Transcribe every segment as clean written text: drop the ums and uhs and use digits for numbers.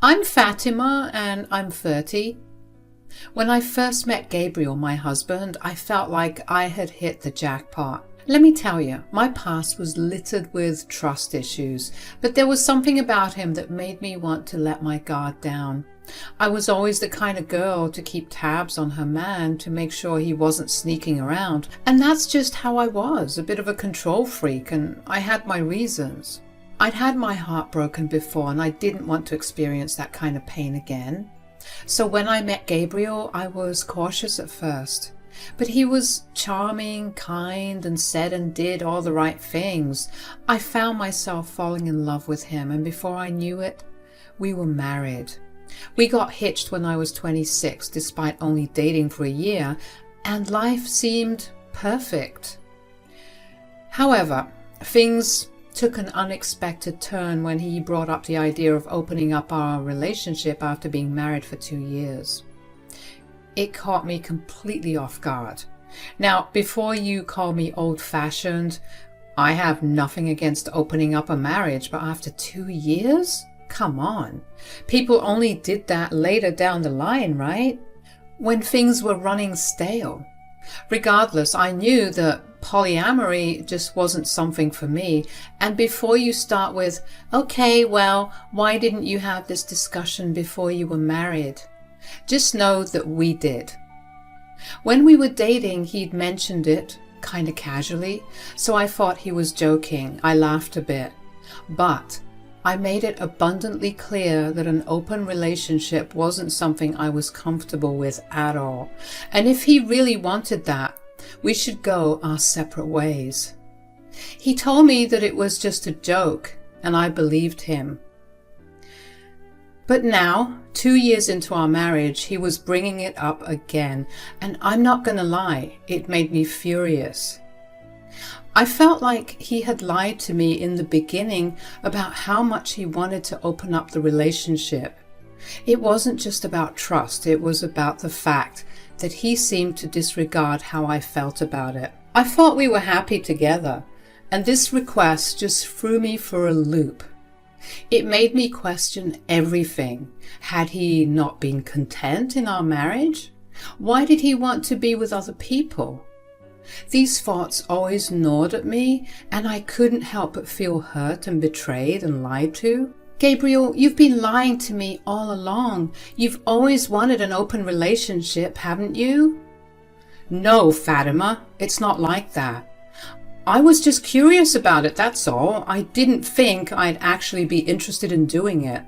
I'm Fatima and I'm 30. When I first met Gabriel, my husband, I felt like I had hit the jackpot. Let me tell you, my past was littered with trust issues, but there was something about him that made me want to let my guard down. I was always the kind of girl to keep tabs on her man to make sure he wasn't sneaking around, and that's just how I was, a bit of a control freak, and I had my reasons. I'd had my heart broken before and I didn't want to experience that kind of pain again. So when I met Gabriel, I was cautious at first. But he was charming, kind, and said and did all the right things. I found myself falling in love with him, and before I knew it, we were married. We got hitched when I was 26, despite only dating for a year, and life seemed perfect. However, things took an unexpected turn when he brought up the idea of opening up our relationship after being married for 2 years. It caught me completely off guard. Now, before you call me old-fashioned, I have nothing against opening up a marriage, but after 2 years? Come on. People only did that later down the line, right? When things were running stale. Regardless, I knew that polyamory just wasn't something for me. And before you start with, okay, well, why didn't you have this discussion before you were married? Just know that we did. When we were dating, he'd mentioned it, kind of casually, so I thought he was joking. I laughed a bit. But I made it abundantly clear that an open relationship wasn't something I was comfortable with at all. And if he really wanted that, we should go our separate ways. He told me that it was just a joke, and I believed him. But now, 2 years into our marriage, he was bringing it up again, and I'm not gonna lie, it made me furious. I felt like he had lied to me in the beginning about how much he wanted to open up the relationship. It wasn't just about trust, it was about the fact that he seemed to disregard how I felt about it. I thought we were happy together, and this request just threw me for a loop. It made me question everything. Had he not been content in our marriage? Why did he want to be with other people? These thoughts always gnawed at me, and I couldn't help but feel hurt and betrayed and lied to. Gabriel, you've been lying to me all along. You've always wanted an open relationship, haven't you? No, Fatima, it's not like that. I was just curious about it, that's all. I didn't think I'd actually be interested in doing it.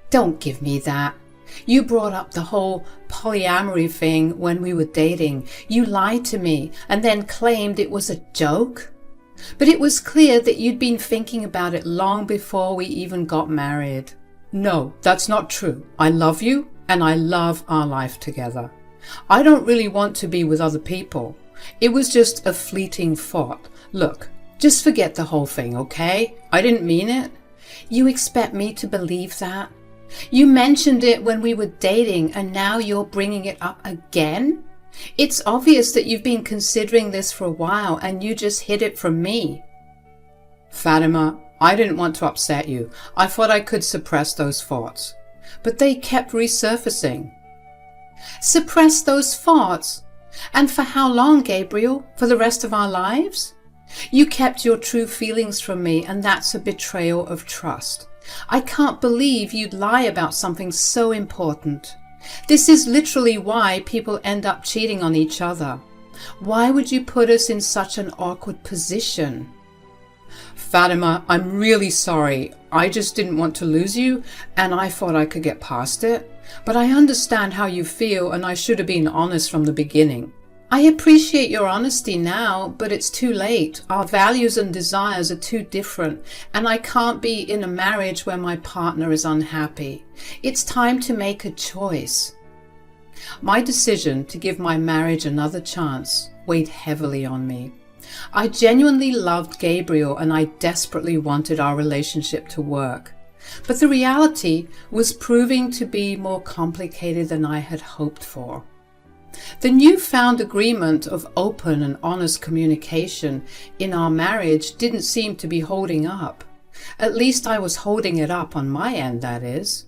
Don't give me that. You brought up the whole polyamory thing when we were dating. You lied to me and then claimed it was a joke. But it was clear that you'd been thinking about it long before we even got married. No, that's not true. I love you and I love our life together. I don't really want to be with other people. It was just a fleeting thought. Look, just forget the whole thing, okay? I didn't mean it. You expect me to believe that? You mentioned it when we were dating and now you're bringing it up again? It's obvious that you've been considering this for a while and you just hid it from me. Fatima, I didn't want to upset you. I thought I could suppress those thoughts. But they kept resurfacing. Suppress those thoughts? And for how long, Gabriel? For the rest of our lives? You kept your true feelings from me, and that's a betrayal of trust. I can't believe you'd lie about something so important. This is literally why people end up cheating on each other. Why would you put us in such an awkward position? Fatima, I'm really sorry. I just didn't want to lose you, and I thought I could get past it. But I understand how you feel, and I should have been honest from the beginning. I appreciate your honesty now, but it's too late. Our values and desires are too different, and I can't be in a marriage where my partner is unhappy. It's time to make a choice. My decision to give my marriage another chance weighed heavily on me. I genuinely loved Gabriel, and I desperately wanted our relationship to work. But the reality was proving to be more complicated than I had hoped for. The newfound agreement of open and honest communication in our marriage didn't seem to be holding up. At least I was holding it up on my end, that is.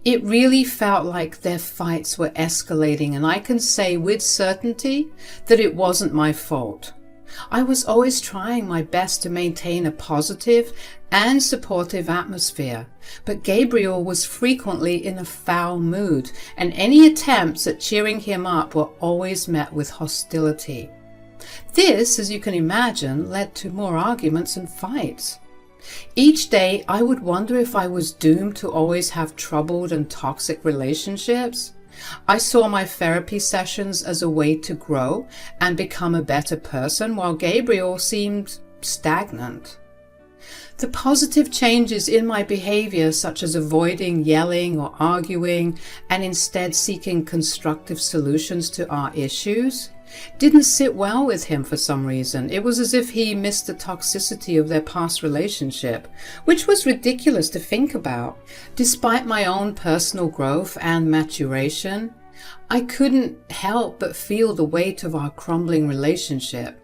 It really felt like their fights were escalating, and I can say with certainty that it wasn't my fault. I was always trying my best to maintain a positive and supportive atmosphere, but Gabriel was frequently in a foul mood, and any attempts at cheering him up were always met with hostility. This, as you can imagine, led to more arguments and fights. Each day I would wonder if I was doomed to always have troubled and toxic relationships. I saw my therapy sessions as a way to grow and become a better person, while Gabriel seemed stagnant. The positive changes in my behavior, such as avoiding yelling or arguing and instead seeking constructive solutions to our issues, didn't sit well with him for some reason. It was as if he missed the toxicity of their past relationship, which was ridiculous to think about. Despite my own personal growth and maturation, I couldn't help but feel the weight of our crumbling relationship.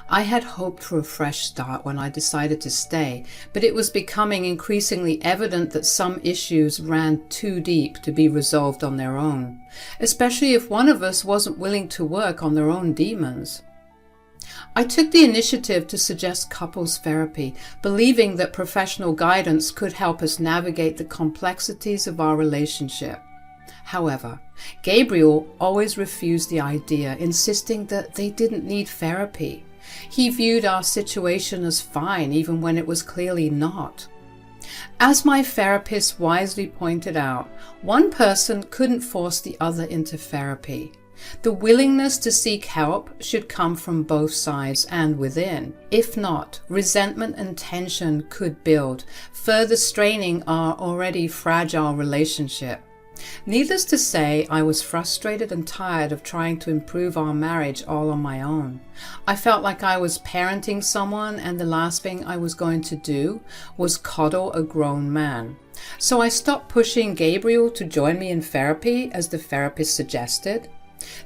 I had hoped for a fresh start when I decided to stay, but it was becoming increasingly evident that some issues ran too deep to be resolved on their own, especially if one of us wasn't willing to work on their own demons. I took the initiative to suggest couples therapy, believing that professional guidance could help us navigate the complexities of our relationship. However, Gabriel always refused the idea, insisting that they didn't need therapy. He viewed our situation as fine, even when it was clearly not. As my therapist wisely pointed out, one person couldn't force the other into therapy. The willingness to seek help should come from both sides and within. If not, resentment and tension could build, further straining our already fragile relationship. Needless to say, I was frustrated and tired of trying to improve our marriage all on my own. I felt like I was parenting someone, and the last thing I was going to do was coddle a grown man. So I stopped pushing Gabriel to join me in therapy, as the therapist suggested.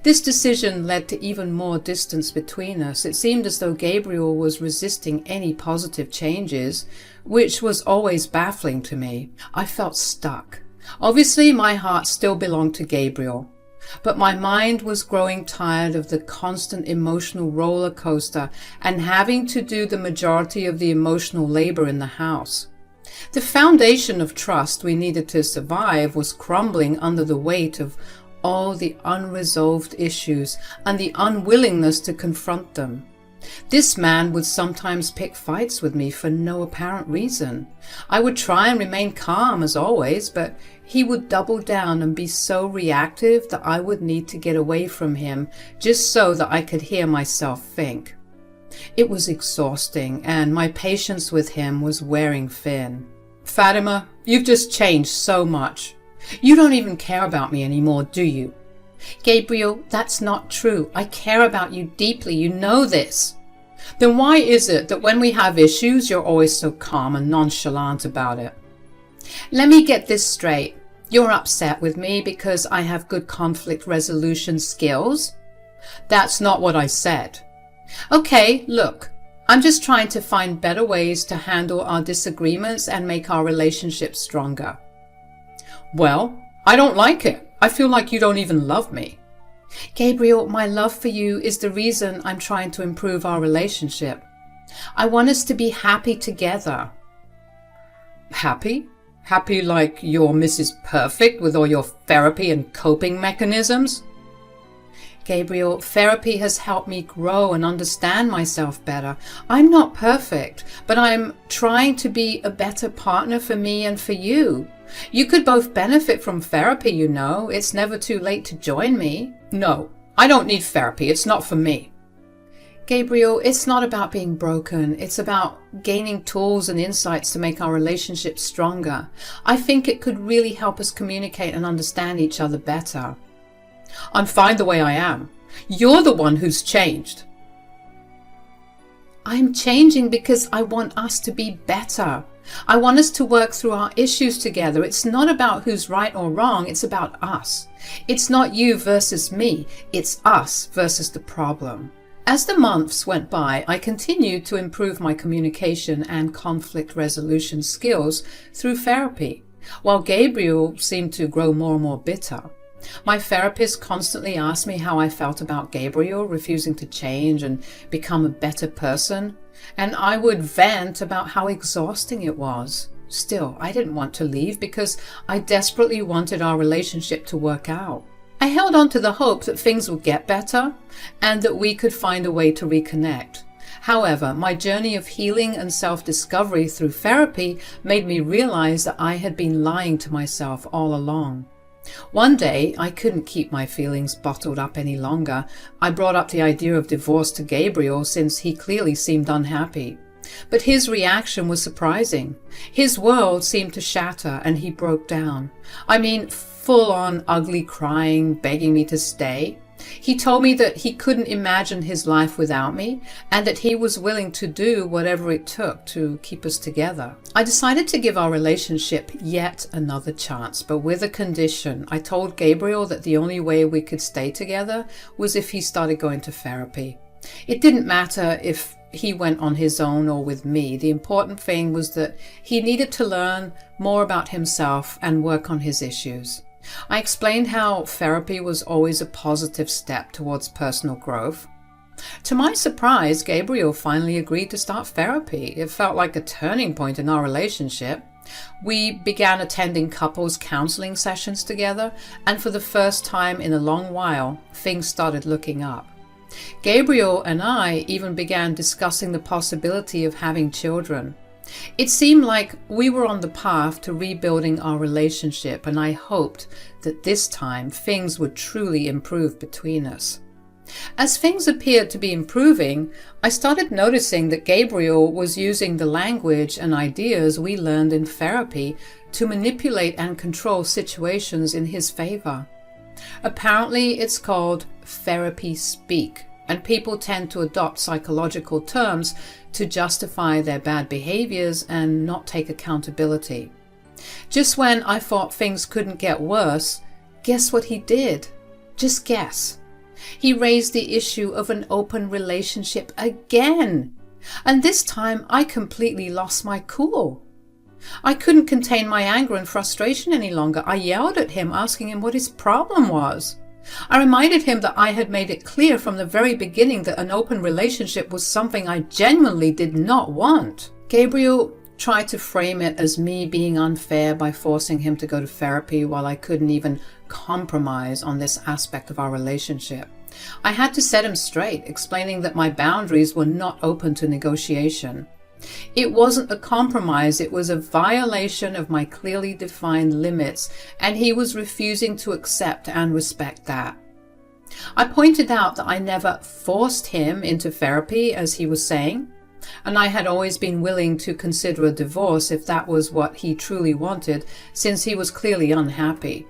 This decision led to even more distance between us. It seemed as though Gabriel was resisting any positive changes, which was always baffling to me. I felt stuck. Obviously, my heart still belonged to Gabriel, but my mind was growing tired of the constant emotional roller coaster and having to do the majority of the emotional labor in the house. The foundation of trust we needed to survive was crumbling under the weight of all the unresolved issues and the unwillingness to confront them. This man would sometimes pick fights with me for no apparent reason. I would try and remain calm as always, but he would double down and be so reactive that I would need to get away from him just so that I could hear myself think. It was exhausting, and my patience with him was wearing thin. Fatima, you've just changed so much. You don't even care about me anymore, do you? Gabriel, that's not true. I care about you deeply. You know this. Then why is it that when we have issues, you're always so calm and nonchalant about it? Let me get this straight. You're upset with me because I have good conflict resolution skills? That's not what I said. Okay, look, I'm just trying to find better ways to handle our disagreements and make our relationship stronger. Well, I don't like it. I feel like you don't even love me. Gabriel, my love for you is the reason I'm trying to improve our relationship. I want us to be happy together. Happy? Happy like you're Mrs. Perfect with all your therapy and coping mechanisms? Gabriel, therapy has helped me grow and understand myself better. I'm not perfect, but I'm trying to be a better partner for me and for you. You could both benefit from therapy, you know. It's never too late to join me. No, I don't need therapy. It's not for me. Gabriel, it's not about being broken. It's about gaining tools and insights to make our relationship stronger. I think it could really help us communicate and understand each other better. I'm fine the way I am. You're the one who's changed. I'm changing because I want us to be better. I want us to work through our issues together. It's not about who's right or wrong. It's about us. It's not you versus me. It's us versus the problem. As the months went by, I continued to improve my communication and conflict resolution skills through therapy, while Gabriel seemed to grow more and more bitter. My therapist constantly asked me how I felt about Gabriel refusing to change and become a better person, and I would vent about how exhausting it was. Still, I didn't want to leave because I desperately wanted our relationship to work out. I held on to the hope that things would get better and that we could find a way to reconnect. However, my journey of healing and self-discovery through therapy made me realize that I had been lying to myself all along. One day, I couldn't keep my feelings bottled up any longer. I brought up the idea of divorce to Gabriel since he clearly seemed unhappy. But his reaction was surprising. His world seemed to shatter and he broke down. I mean, full-on ugly crying, begging me to stay. He told me that he couldn't imagine his life without me and that he was willing to do whatever it took to keep us together. I decided to give our relationship yet another chance, but with a condition. I told Gabriel that the only way we could stay together was if he started going to therapy. It didn't matter if he went on his own or with me. The important thing was that he needed to learn more about himself and work on his issues. I explained how therapy was always a positive step towards personal growth. To my surprise, Gabriel finally agreed to start therapy. It felt like a turning point in our relationship. We began attending couples counseling sessions together, and for the first time in a long while, things started looking up. Gabriel and I even began discussing the possibility of having children. It seemed like we were on the path to rebuilding our relationship, and I hoped that this time things would truly improve between us. As things appeared to be improving, I started noticing that Gabriel was using the language and ideas we learned in therapy to manipulate and control situations in his favor. Apparently, it's called therapy speak, and people tend to adopt psychological terms to justify their bad behaviors and not take accountability. Just when I thought things couldn't get worse, guess what he did? Just guess. He raised the issue of an open relationship again. And this time I completely lost my cool. I couldn't contain my anger and frustration any longer. I yelled at him, asking him what his problem was. I reminded him that I had made it clear from the very beginning that an open relationship was something I genuinely did not want. Gabriel tried to frame it as me being unfair by forcing him to go to therapy while I couldn't even compromise on this aspect of our relationship. I had to set him straight, explaining that my boundaries were not open to negotiation. It wasn't a compromise, it was a violation of my clearly defined limits, and he was refusing to accept and respect that. I pointed out that I never forced him into therapy, as he was saying, and I had always been willing to consider a divorce if that was what he truly wanted, since he was clearly unhappy.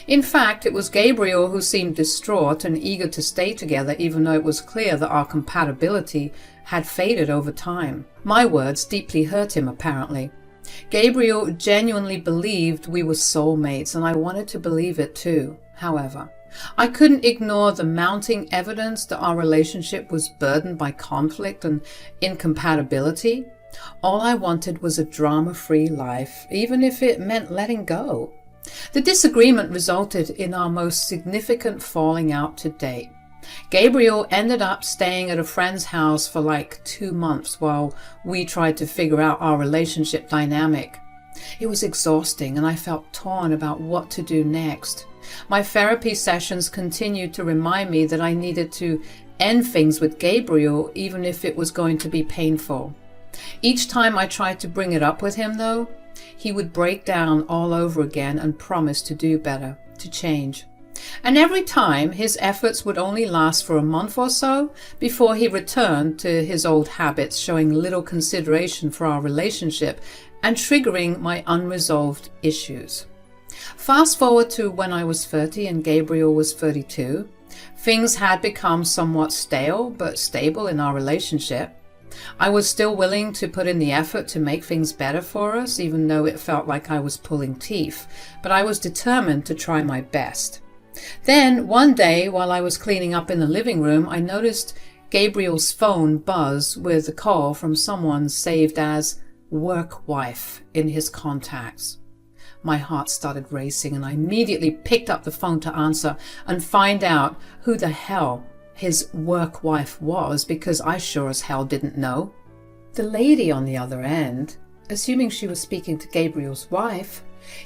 In fact, it was Gabriel who seemed distraught and eager to stay together, even though it was clear that our compatibility had faded over time. My words deeply hurt him, apparently. Gabriel genuinely believed we were soulmates, and I wanted to believe it too. However, I couldn't ignore the mounting evidence that our relationship was burdened by conflict and incompatibility. All I wanted was a drama-free life, even if it meant letting go. The disagreement resulted in our most significant falling out to date. Gabriel ended up staying at a friend's house for like 2 months while we tried to figure out our relationship dynamic. It was exhausting and I felt torn about what to do next. My therapy sessions continued to remind me that I needed to end things with Gabriel even if it was going to be painful. Each time I tried to bring it up with him though, he would break down all over again and promise to do better, to change. And every time, his efforts would only last for a month or so before he returned to his old habits, showing little consideration for our relationship and triggering my unresolved issues. Fast forward to when I was 30 and Gabriel was 32. Things had become somewhat stale but stable in our relationship. I was still willing to put in the effort to make things better for us, even though it felt like I was pulling teeth, but I was determined to try my best. Then, one day, while I was cleaning up in the living room, I noticed Gabriel's phone buzzed with a call from someone saved as work wife in his contacts. My heart started racing and I immediately picked up the phone to answer and find out who the hell his work wife was, because I sure as hell didn't know. The lady on the other end, assuming she was speaking to Gabriel's wife,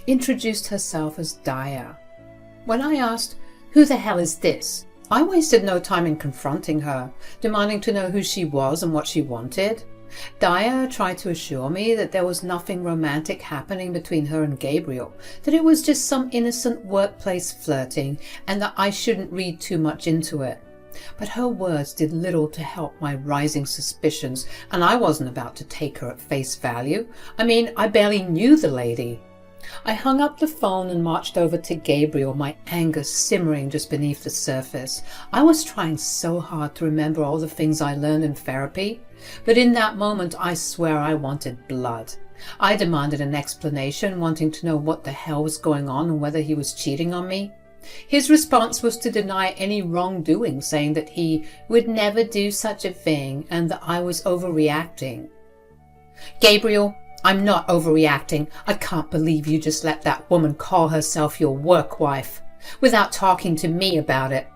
introduced herself as Daya. When I asked, "Who the hell is this?" I wasted no time in confronting her, demanding to know who she was and what she wanted. Daya tried to assure me that there was nothing romantic happening between her and Gabriel, that it was just some innocent workplace flirting and that I shouldn't read too much into it. But her words did little to help my rising suspicions, and I wasn't about to take her at face value. I mean, I barely knew the lady. I hung up the phone and marched over to Gabriel, my anger simmering just beneath the surface. I was trying so hard to remember all the things I learned in therapy, but in that moment I swear I wanted blood. I demanded an explanation, wanting to know what the hell was going on and whether he was cheating on me. His response was to deny any wrongdoing, saying that he would never do such a thing and that I was overreacting. "Gabriel, I'm not overreacting. I can't believe you just let that woman call herself your work wife without talking to me about it.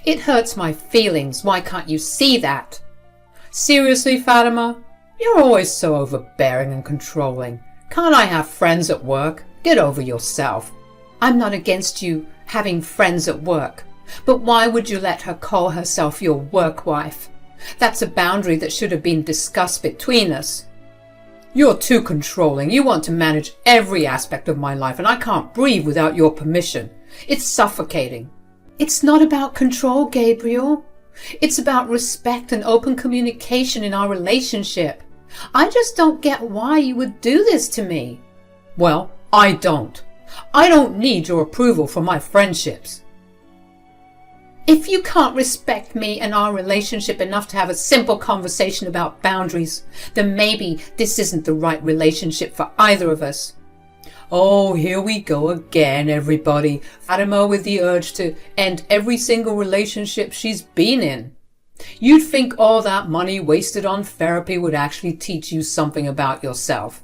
It hurts my feelings. Why can't you see that?" "Seriously, Fatima? You're always so overbearing and controlling. Can't I have friends at work? Get over yourself." "I'm not against you having friends at work, but why would you let her call herself your work wife? That's a boundary that should have been discussed between us." "You're too controlling. You want to manage every aspect of my life, and I can't breathe without your permission. It's suffocating." "It's not about control, Gabriel. It's about respect and open communication in our relationship. I just don't get why you would do this to me." "Well, I don't. I don't need your approval for my friendships." "If you can't respect me and our relationship enough to have a simple conversation about boundaries, then maybe this isn't the right relationship for either of us." "Oh, here we go again, everybody. Fatima with the urge to end every single relationship she's been in. You'd think all that money wasted on therapy would actually teach you something about yourself.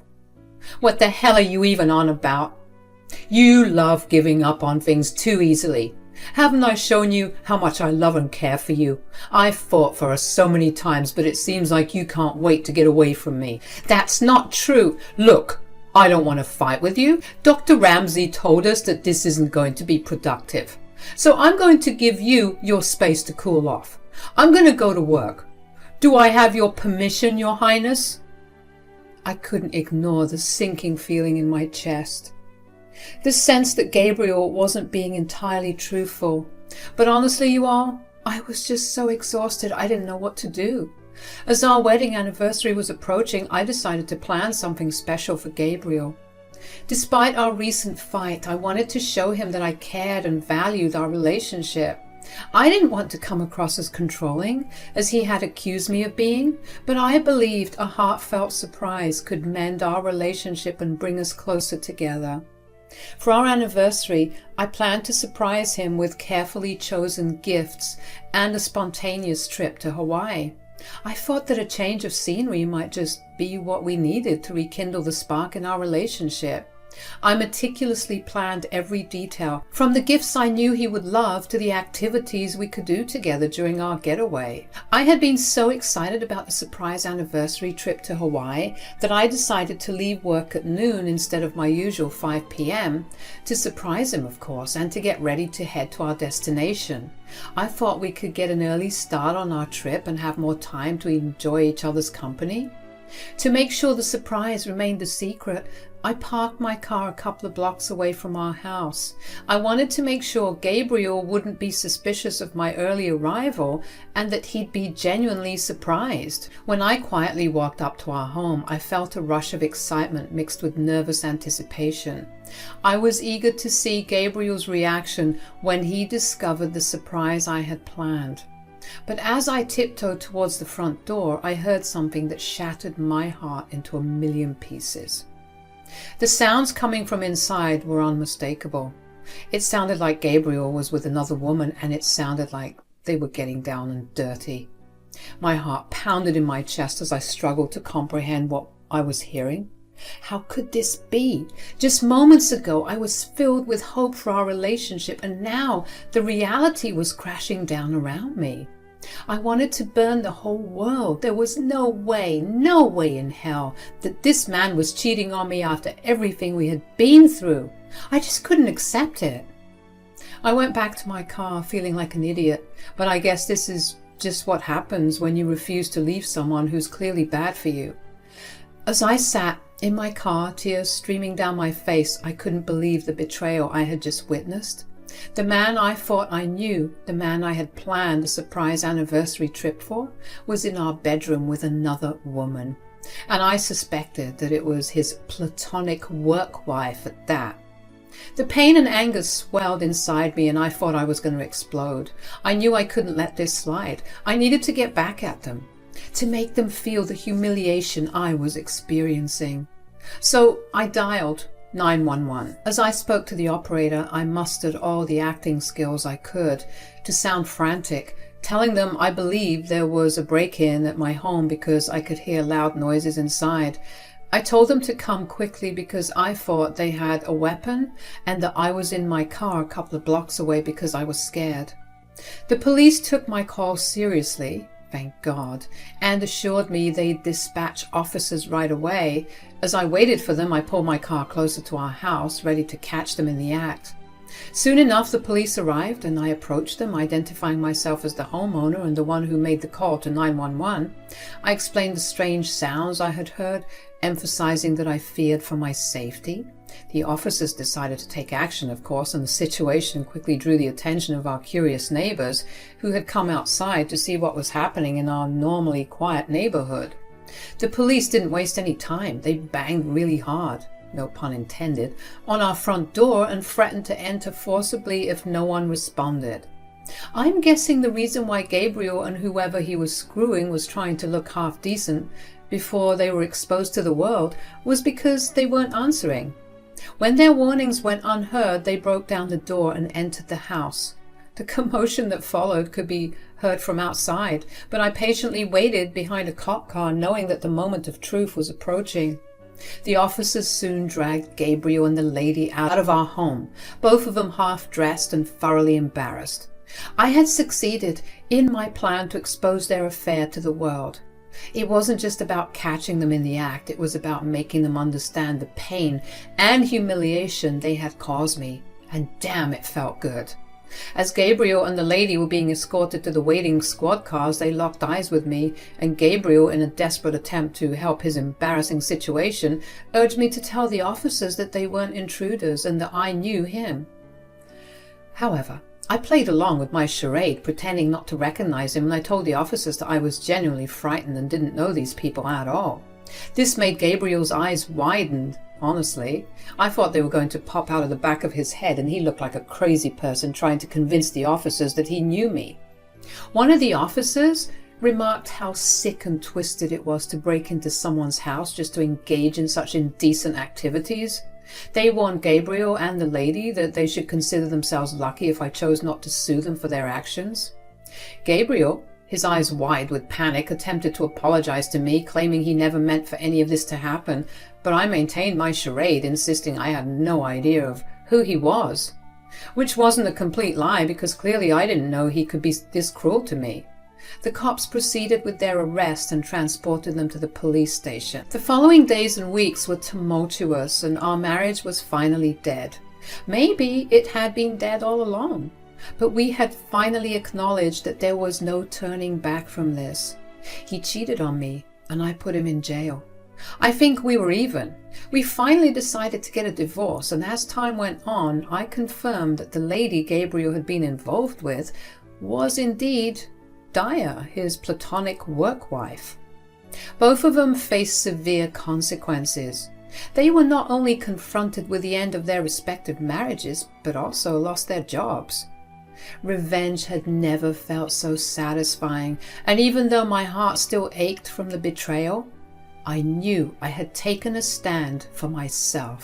What the hell are you even on about? You love giving up on things too easily. Haven't I shown you how much I love and care for you? I've fought for us so many times, but it seems like you can't wait to get away from me. That's not true. Look, I don't want to fight with you. Dr. Ramsey told us that this isn't going to be productive. So I'm going to give you your space to cool off. I'm going to go to work. Do I have your permission, Your Highness?" I couldn't ignore the sinking feeling in my chest. The sense that Gabriel wasn't being entirely truthful. But honestly, you all, I was just so exhausted I didn't know what to do. As our wedding anniversary was approaching, I decided to plan something special for Gabriel. Despite our recent fight, I wanted to show him that I cared and valued our relationship. I didn't want to come across as controlling, as he had accused me of being, but I believed a heartfelt surprise could mend our relationship and bring us closer together. For our anniversary, I planned to surprise him with carefully chosen gifts and a spontaneous trip to Hawaii. I thought that a change of scenery might just be what we needed to rekindle the spark in our relationship. I meticulously planned every detail, from the gifts I knew he would love to the activities we could do together during our getaway. I had been so excited about the surprise anniversary trip to Hawaii that I decided to leave work at noon instead of my usual 5 p.m. to surprise him, of course, and to get ready to head to our destination. I thought we could get an early start on our trip and have more time to enjoy each other's company. To make sure the surprise remained a secret, I parked my car a couple of blocks away from our house. I wanted to make sure Gabriel wouldn't be suspicious of my early arrival and that he'd be genuinely surprised. When I quietly walked up to our home, I felt a rush of excitement mixed with nervous anticipation. I was eager to see Gabriel's reaction when he discovered the surprise I had planned. But as I tiptoed towards the front door, I heard something that shattered my heart into a million pieces. The sounds coming from inside were unmistakable. It sounded like Gabriel was with another woman, and it sounded like they were getting down and dirty. My heart pounded in my chest as I struggled to comprehend what I was hearing. How could this be? Just moments ago, I was filled with hope for our relationship, and now the reality was crashing down around me. I wanted to burn the whole world. There was no way in hell that this man was cheating on me after everything we had been through. I just couldn't accept it. I went back to my car feeling like an idiot, but I guess this is just what happens when you refuse to leave someone who's clearly bad for you. As I sat in my car, tears streaming down my face, I couldn't believe the betrayal I had just witnessed. The man I thought I knew, the man I had planned a surprise anniversary trip for, was in our bedroom with another woman. And I suspected that it was his platonic work wife at that. The pain and anger swelled inside me, and I thought I was going to explode. I knew I couldn't let this slide. I needed to get back at them, to make them feel the humiliation I was experiencing. So I dialed 911. As I spoke to the operator, I mustered all the acting skills I could to sound frantic, telling them I believed there was a break-in at my home because I could hear loud noises inside. I told them to come quickly because I thought they had a weapon and that I was in my car a couple of blocks away because I was scared. The police took my call seriously, thank God, and assured me they'd dispatch officers right away. As I waited for them, I pulled my car closer to our house, ready to catch them in the act. Soon enough, the police arrived, and I approached them, identifying myself as the homeowner and the one who made the call to 911. I explained the strange sounds I had heard, emphasizing that I feared for my safety. The officers decided to take action, of course, and the situation quickly drew the attention of our curious neighbors, who had come outside to see what was happening in our normally quiet neighborhood. The police didn't waste any time. They banged really hard, no pun intended, on our front door and threatened to enter forcibly if no one responded. I'm guessing the reason why Gabriel and whoever he was screwing was trying to look half decent before they were exposed to the world was because they weren't answering. When their warnings went unheard, they broke down the door and entered the house. The commotion that followed could be heard from outside, but I patiently waited behind a cop car, knowing that the moment of truth was approaching. The officers soon dragged Gabriel and the lady out of our home, both of them half-dressed and thoroughly embarrassed. I had succeeded in my plan to expose their affair to the world. It wasn't just about catching them in the act, it was about making them understand the pain and humiliation they had caused me, and damn, it felt good. As Gabriel and the lady were being escorted to the waiting squad cars, they locked eyes with me, and Gabriel, in a desperate attempt to help his embarrassing situation, urged me to tell the officers that they weren't intruders and that I knew him. However, I played along with my charade, pretending not to recognize him, and I told the officers that I was genuinely frightened and didn't know these people at all. This made Gabriel's eyes widen, honestly. I thought they were going to pop out of the back of his head, and he looked like a crazy person trying to convince the officers that he knew me. One of the officers remarked how sick and twisted it was to break into someone's house just to engage in such indecent activities. They warned Gabriel and the lady that they should consider themselves lucky if I chose not to sue them for their actions. Gabriel, his eyes wide with panic, attempted to apologize to me, claiming he never meant for any of this to happen, but I maintained my charade, insisting I had no idea of who he was. Which wasn't a complete lie, because clearly I didn't know he could be this cruel to me. The cops proceeded with their arrest and transported them to the police station. The following days and weeks were tumultuous, and our marriage was finally dead. Maybe it had been dead all along, but we had finally acknowledged that there was no turning back from this. He cheated on me, and I put him in jail. I think we were even. We finally decided to get a divorce, and as time went on, I confirmed that the lady Gabriel had been involved with was indeed Daya, his platonic work wife. Both of them faced severe consequences. They were not only confronted with the end of their respective marriages, but also lost their jobs. Revenge had never felt so satisfying, and even though my heart still ached from the betrayal, I knew I had taken a stand for myself.